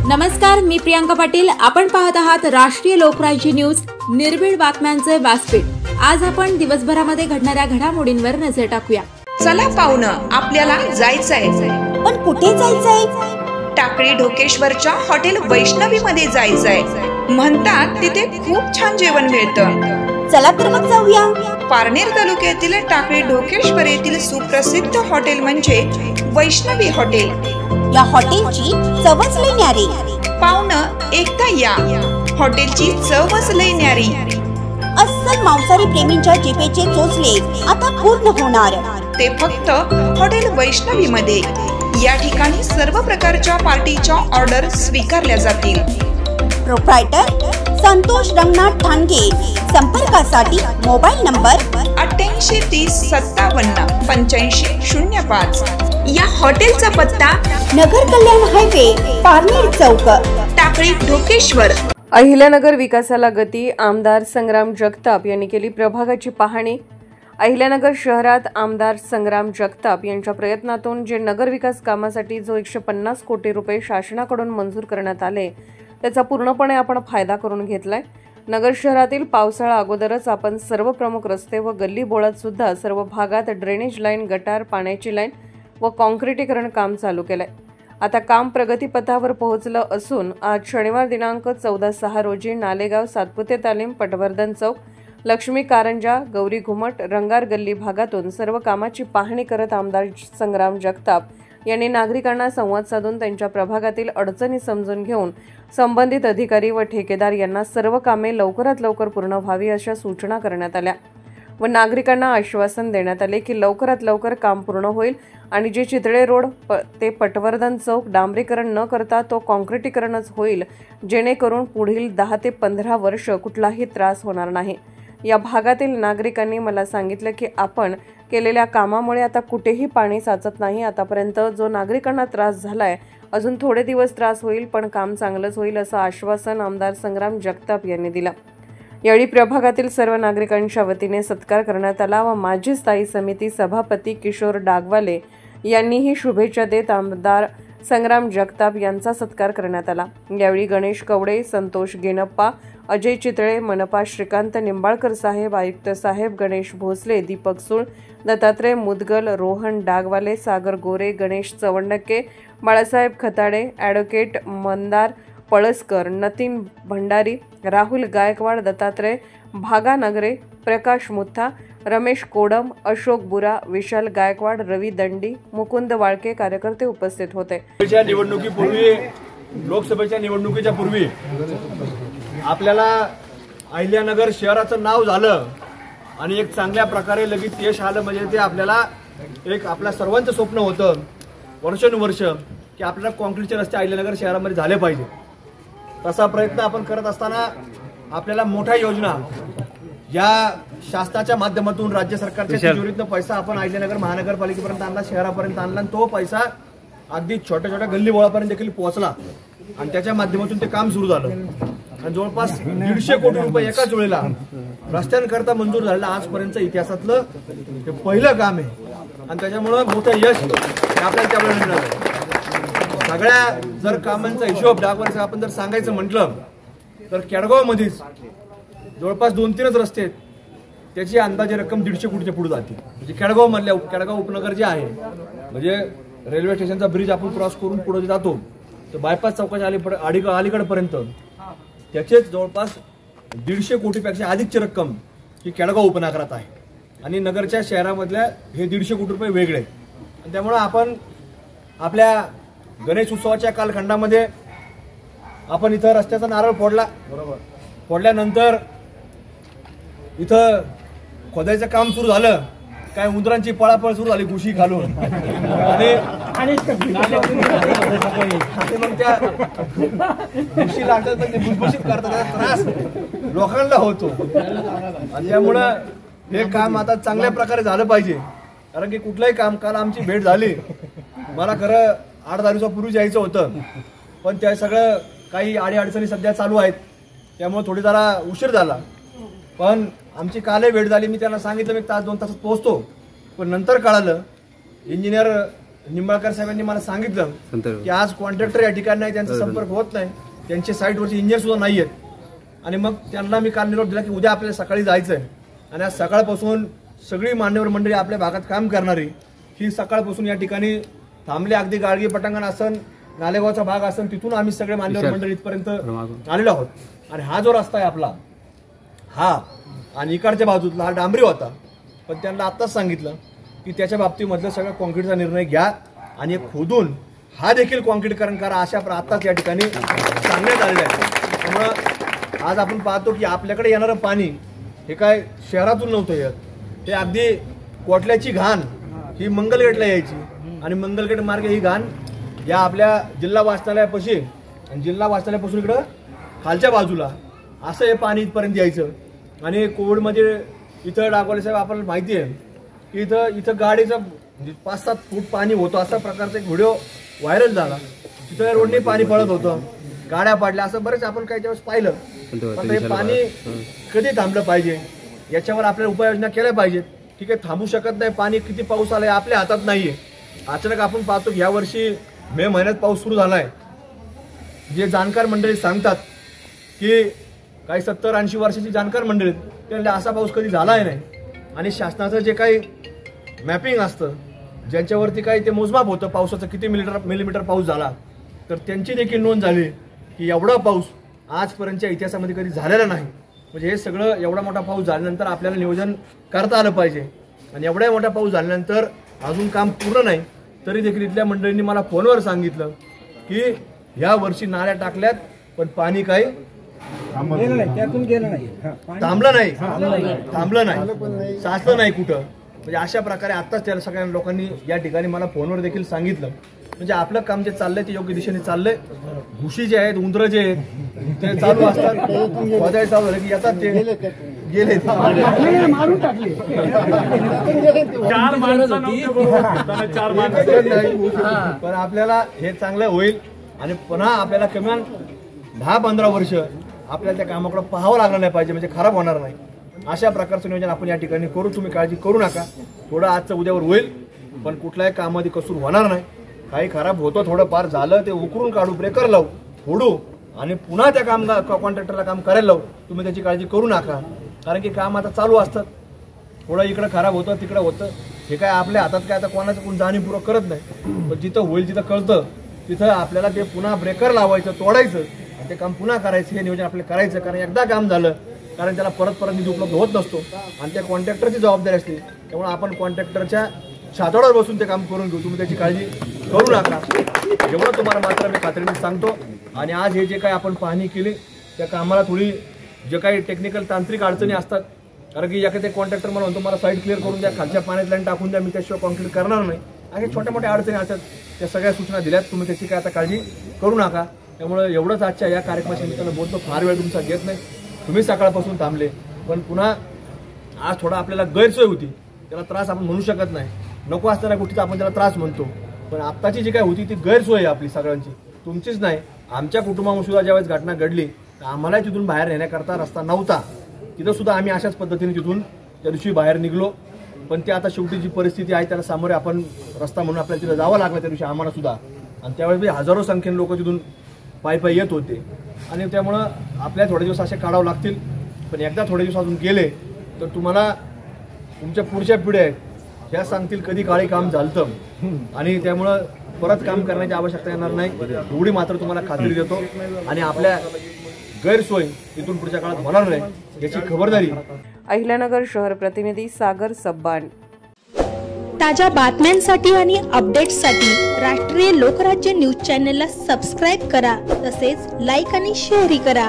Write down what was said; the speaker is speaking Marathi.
नमस्कार, मी प्रियांका पाटील। आपण पाहत आहात राष्ट्रीय लोकराज्य न्यूज, निर्भीड बातम्यांचे व्यासपीठ। आज आपण दिवसभरामध्ये घडणाऱ्या घडामोडींवर नजर टाकूया। चला पाहुणं, आपल्याला जायचंय। पण कुठे जायचंय? टाकळी ढोकेश्वरच्या हॉटेल वैष्णवी मध्ये जायचंय। म्हणतात तिथे खूप छान जेवण मिळतं। चला तर मग जाऊया। पारनेर तालुक्यातील टाकळी ढोकेश्वर येथील सुप्रसिद्ध हॉटेल म्हणजे वैष्णवी हॉटेल। या हॉटेलची चवच लई न्यारी। पाहुणं, एकदा या, हॉटेलची चवच लई न्यारी। अस्सल मांसाहारी प्रेमींच्या जिभेचे चोचले आता पूर्ण होणार, ते फक्त हॉटेल वैष्णवी मध्ये। या ठिकाणी सर्व प्रकारच्या पार्टीच्या ऑर्डर स्वीकारल्या जातील। प्रोप्रायटर संतोष रंगनाथ ठाणगे। संपर्कासाठी मोबाईल नंबर 88 30 57 85 05। या हॉटेलचा पत्ता नगर कल्याण हायवे, पारनेर चौक, टाकळी ढोकेश्वर। अहिल्यानगर विकासाला गती, आमदार संग्राम जगताप यांनी केली प्रभागाची पाहणी। अहिल्यानगर शहरात आमदार संग्राम जगताप यांच्या प्रयत्नातून जे नगर विकास कामासाठी जो 150 कोटी रुपये शासनाकडून मंजूर करण्यात आले, त्याचा पूर्णपणे आपण फायदा करून घेतलाय। नगर शहरातील पावसाळा अगोदरच आपण सर्व प्रमुख रस्ते व गल्ली बोळात सुद्धा सर्व भागात ड्रेनेज लाईन, गटार, पाण्याची लाईन व कॉन्क्रिटीकरण काम चालू केलंय। आता काम प्रगतीपथावर पोहोचलं असून आज शनिवार दिनांक 14/6 रोजी नालेगाव, सातपुते तालीम, पटवर्धन चौक, लक्ष्मी कारंजा, गौरी घुमट, रंगार गल्ली भागातून सर्व कामाची पाहणी करत आमदार संग्राम जगताप यांनी नागरिकांना संवाद साधून त्यांच्या प्रभागातील अडचणी समजून घेऊन संबंधित अधिकारी व ठेकेदार यांना सर्व कामे लवकरात लवकर पूर्ण व्हावी अशा सूचना करण्यात आल्या व नागरिकांना आश्वासन देण्यात आले की लवकरात लवकर काम पूर्ण होईल आणि जे चितळे रोड ते पटवर्धन चौक डांबरीकरण न करता तो कॉन्क्रिटीकरणच होईल, जेणेकरून पुढील 10 ते 15 वर्ष कुठलाही त्रास होणार नाही। या भागातील नागरिकांनी मला सांगितलं की आपण केलेल्या कामामुळे आता कुठेही पाणी साचत नाही। आतापर्यंत जो नागरिकांना त्रास झालाय, अजून थोडे दिवस त्रास होईल, पण काम चांगलंच होईल असं आश्वासन आमदार संग्राम जगताप यांनी दिलं। यावेळी प्रभागातील सर्व नागरिकांच्या वतीने सत्कार करण्यात आला व माजी स्थायी समिती सभापती किशोर डागवाले यांनीही शुभेच्छा देत आमदार संग्राम जगताप यांचा सत्कार करण्यात आला। यावेळी गणेश कवडे, संतोष गेनप्पा, अजय चितळे, मनपा श्रीकांत निंबाळकर साहेब, आयुक्त साहेब गणेश भोसले, दीपक सुळ, दत्तात्रय मुदगल, रोहन डागवाले, सागर गोरे, गणेश चवंडके, बाळासाहेब खताडे, ॲडव्होकेट मंदार पळसकर, नतीन भंडारी, राहुल गायकवाड, दत्तात्रय भागानगरे, प्रकाश मुथा, रमेश कोडम, अशोक बुरा, विशाल गायकवाड, रवी दंडी, मुकुंद वाळके कार्यकर्ते उपस्थित होते। लोकसभेच्या निवडणुकीच्या पूर्वी आपल्याला अहिल्यानगर शहराचं नाव झालं आणि एक चांगल्या प्रकारे लगेच यश आलं। म्हणजे ते आपल्याला एक आपल्या सर्वांचं स्वप्न होतं वर्षानुवर्ष की आपल्याला कॉन्क्रीटचे रस्ते अहिल्यानगर शहरामध्ये झाले पाहिजे। तसा प्रयत्न आपण करत असताना आपल्याला मोठ्या योजना या शासनाच्या माध्यमातून राज्य सरकारच्या तिजोरीतनं पैसा आपण अहिल्यानगर महानगरपालिकेपर्यंत आणला, शहरापर्यंत आणला आणि तो पैसा अगदी छोट्या छोट्या गल्ली बोळापर्यंत देखील पोहोचला आणि त्याच्या माध्यमातून ते काम सुरू झालं आणि जवळपास 150 कोटी रुपये एकाच वेळेला रस्त्यांकरता मंजूर झालेलं आजपर्यंत इतिहासातलं हे पहिलं काम आहे आणि त्याच्यामुळे मोठं यश आपल्याला त्यावेळेला मिळालं। सगळ्या जर कामांचा हिशोब डागवायचा आपण जर सांगायचं म्हटलं तर केडगाव मध्येच जवळपास 2-3 रस्ते आहेत, त्याची अंदाजे रक्कम 150 कोटीच्या पुढे जाते। म्हणजे केडगाव मधल्या केडगाव उपनगर जे आहे, म्हणजे रेल्वे स्टेशनचा ब्रिज आपण क्रॉस करून पुढे जातो तर बायपास चौकाच्या अलीकडपर्यंत त्याचेच जवळपास 150 कोटीपेक्षा अधिकची रक्कम ही केडगाव उपनगरात आहे आणि नगरच्या शहरामधल्या हे 150 कोटी रुपये वेगळे आणि त्यामुळे आपण आपल्या गणेश उत्सवाच्या कालखंडामध्ये आपण इथं रस्त्याचा नारळ फोडला, बरोबर, फोडल्यानंतर इथं खोदायचं काम सुरू झालं, काय उंदरांची पळापळ सुरू झाली घुशी घालून आणि मग त्या घुशी लागतात पण ते भुसभुशीत करतात, त्याचा त्रास लोकांना होतो आणि त्यामुळं हे काम आता चांगल्या प्रकारे झालं पाहिजे। कारण की कुठलंही काम, काल आमची भेट झाली, मला खरं 8-10 दिवसापूर्वी यायचं होतं पण त्या सगळं काही अडीअडचणी सध्या चालू आहेत त्यामुळे थोडी जरा उशीर झाला, पण आमची कालही भेट झाली। मी त्यांना सांगितलं मी 1-2 तासात पोहोचतो, पण नंतर कळालं इंजिनियर निंबाळकर साहेबांनी मला सांगितलं की आज कॉन्ट्रॅक्टर या ठिकाणी नाही, त्यांचा संपर्क होत नाही, त्यांचे साईटवरचे इंजिनियर सुद्धा नाही आहेत. आणि मग त्यांना मी काल निरोप दिला की उद्या आपल्याला सकाळी जायचं आहे. आणि आज सकाळपासून सगळी मान्यवर मंडळी आपल्या भागात काम करणारी ही सकाळपासून या ठिकाणी थांबले. अगदी गाडगी पटांगण असन, नालेगावचा भाग असन, तिथून आम्ही सगळे मान्यवर मंडळी इथपर्यंत आलेलो आहोत. आणि हा जो रस्ता आहे आपला हा आणि इकडच्या बाजूला हा डांबरी होता, पण त्यांना आत्ताच सांगितलं की त्याच्या बाबतीमधलं सगळं कॉन्क्रीटचा निर्णय घ्या आणि खोदून हा देखील कॉन्क्रीटीकरण करा, अशा आत्ताच या ठिकाणी सांगण्यात आलेलं आहे. त्यामुळं आज आपण पाहतो की आपल्याकडे येणारं पाणी हे काय शहरातून नव्हतं येत, हे अगदी कोटल्याची घाण ही मंगलगेटला यायची आणि मंगलगेट मार्गे ही घाण या आपल्या जिल्हा वाचनालयापाशी आणि जिल्हा वाचनालयापासून इकडं खालच्या बाजूला असं हे पाणी इथपर्यंत यायचं. आणि कोविडमध्ये इथं डागवाले साहेब आपल्याला माहिती आहे की इथं गाडीचं 5-7 फूट पाणी होतं, असा प्रकारचा एक व्हिडिओ व्हायरल झाला. तिथं रोडने पाणी पडत होतं, गाड्या पडल्या, असं बरेच आपण काही त्यावेळेस पाहिलं. पण हे पाणी कधी थांबलं पाहिजे याच्यावर आपल्याला उपाययोजना केल्या पाहिजेत. ठीक आहे, थांबू शकत नाही, पाणी किती पाऊस आलाय आपल्या हातात नाहीये. अचानक आपण पाहतो की यावर्षी मे महिन्यात पाऊस सुरू झालाय. जे जाणकार मंडळी सांगतात की काही 70-80 वर्षाची जाणकार मंडळी त्यांना असा पाऊस कधी झालाय नाही. आणि शासनाचं जे काही मॅपिंग असतं, ज्यांच्यावरती काही ते मोजमाप होतं पावसाचं किती मिलीमीटर पाऊस झाला, तर त्यांची देखील नोंद झाली की एवढा पाऊस आजपर्यंतच्या इतिहासामध्ये कधी झालेला नाही. म्हणजे हे सगळं एवढा मोठा पाऊस झाल्यानंतर आपल्याला नियोजन करता आलं पाहिजे. आणि एवढा मोठा पाऊस झाल्यानंतर अजून काम पूर्ण नाही तरी देखील इथल्या मंडळींनी मला फोनवर सांगितलं की ह्या वर्षी नाल्या टाकल्यात पण पाणी काही थांबलं नाही, साचलं नाही कुठं. म्हणजे अशा प्रकारे आत्ताच त्या सगळ्या लोकांनी या ठिकाणी मला फोनवर देखील सांगितलं. म्हणजे आपलं काम जे चाललंय ते योग्य दिशेने चाललंय. घुशी जे आहेत, उंदरं जे आहेत ते चालू असतात, वाजायला चालू झालं की येतात, ते गेले. पण आपल्याला हे चांगलं होईल आणि पुन्हा आपल्याला किमान 10-15 वर्ष आपल्याला त्या कामाकडे पाहावं लागलं नाही पाहिजे, म्हणजे खराब होणार नाही. अशा प्रकारचं नियोजन आपण या ठिकाणी करू. तुम्ही काळजी करू नका. थोडं आजचं उद्यावर होईल, पण कुठल्याही कामामध्ये कसूर होणार नाही. काही खराब होतं, थोडं फार झालं ते उकरून काढू, ब्रेकर लावू, फोडू आणि पुन्हा त्या कॉन्ट्रॅक्टरला काम करायला लावू. तुम्ही त्याची काळजी करू नका, कारण की काम आता चालू असतात. थोडं इकडं खराब होतं, तिकडं होतं, हे काय आपल्या हातात काय आता कोणाचं कोण जाणीवपूर्वक करत नाही. पण जिथं होईल जिथं कळतं तिथं आपल्याला ते पुन्हा ब्रेकर लावायचं, तोडायचं आणि ते काम पुन्हा करायचं. हे नियोजन आपल्याला करायचं, कारण एकदा काम झालं कारण त्याला परत निधी उपलब्ध होत नसतो आणि त्या कॉन्ट्रॅक्टरची जबाबदारी असते. त्यामुळे आपण कॉन्ट्रॅक्टरच्या छातावर बसून ते काम करून घेऊ. तुम्ही त्याची काळजी करू नका, एवढं तुम्हाला मात्र मी खात्रीने सांगतो. आणि आज हे जे काही आपण पाहणी केली त्या कामाला थोडी जे काही टेक्निकल तांत्रिक अडचणी असतात, कारण की एखाद्या कॉन्ट्रॅक्टर मला म्हणतो मला साईड क्लिअर करून द्या, खालच्या पाण्यात लाईन टाकून द्या, मी त्याशिवाय कॉन्क्रीट करणार नाही. अशा छोट्या मोठ्या अडचणी असतात, त्या सगळ्या सूचना दिल्यात. तुम्ही त्याची काय आता काळजी करू नका. त्यामुळे एवढंच आजच्या या कार्यक्रमाच्या निमित्तानं बोलतो. फार वेळ तुमचा घेत नाही. तुम्ही सकाळपासून थांबले, पण पुन्हा आज थोडा आपल्याला गैरसोय होती, त्याला त्रास आपण म्हणू शकत नाही. नको असताना गोष्टीचा आपण त्याला त्रास म्हणतो, पण आत्ताची जी काय होती ती गैरसोय आहे आपली सगळ्यांची, तुमचीच नाही. आमच्या कुटुंबामध्ये सुद्धा ज्यावेळेस घटना घडली तर आम्हाला तिथून बाहेर नेण्याकरता रस्ता नव्हता. तिथं सुद्धा आम्ही अशाच पद्धतीने तिथून त्या दिवशी बाहेर निघलो. पण ते आता शेवटी जी परिस्थिती आहे त्याला सामोरे आपण रस्ता म्हणून आपल्याला तिथं जावं लागलं त्या दिवशी आम्हाला सुद्धा. आणि त्यावेळेस हजारो संख्येने लोक तिथून पायी येत होते. आणि त्यामुळं आपल्याला थोडे दिवस असे काढावं लागतील. पण एकदा थोडे दिवस अजून गेले तर तुम्हाला तुमच्या पुढच्या पिढ्या आहेत ह्या सांगतील कधी काळी काम झालं. आणि त्यामुळं परत काम करण्याची आवश्यकता येणार नाही, एवढी मात्र तुम्हाला खात्री देतो. आणि आपल्या गैरसोय इथून पुढच्या काळात होणार नाही याची खबरदारी. अहिल्यानगर शहर प्रतिनिधी सागर सब्बान. ताज्या बातम्यांसाठी आणि अपडेट्ससाठी राष्ट्रीय लोकराज्य न्यूज चॅनलला सबस्क्राईब करा, तसेच लाईक आणि शेअरही करा.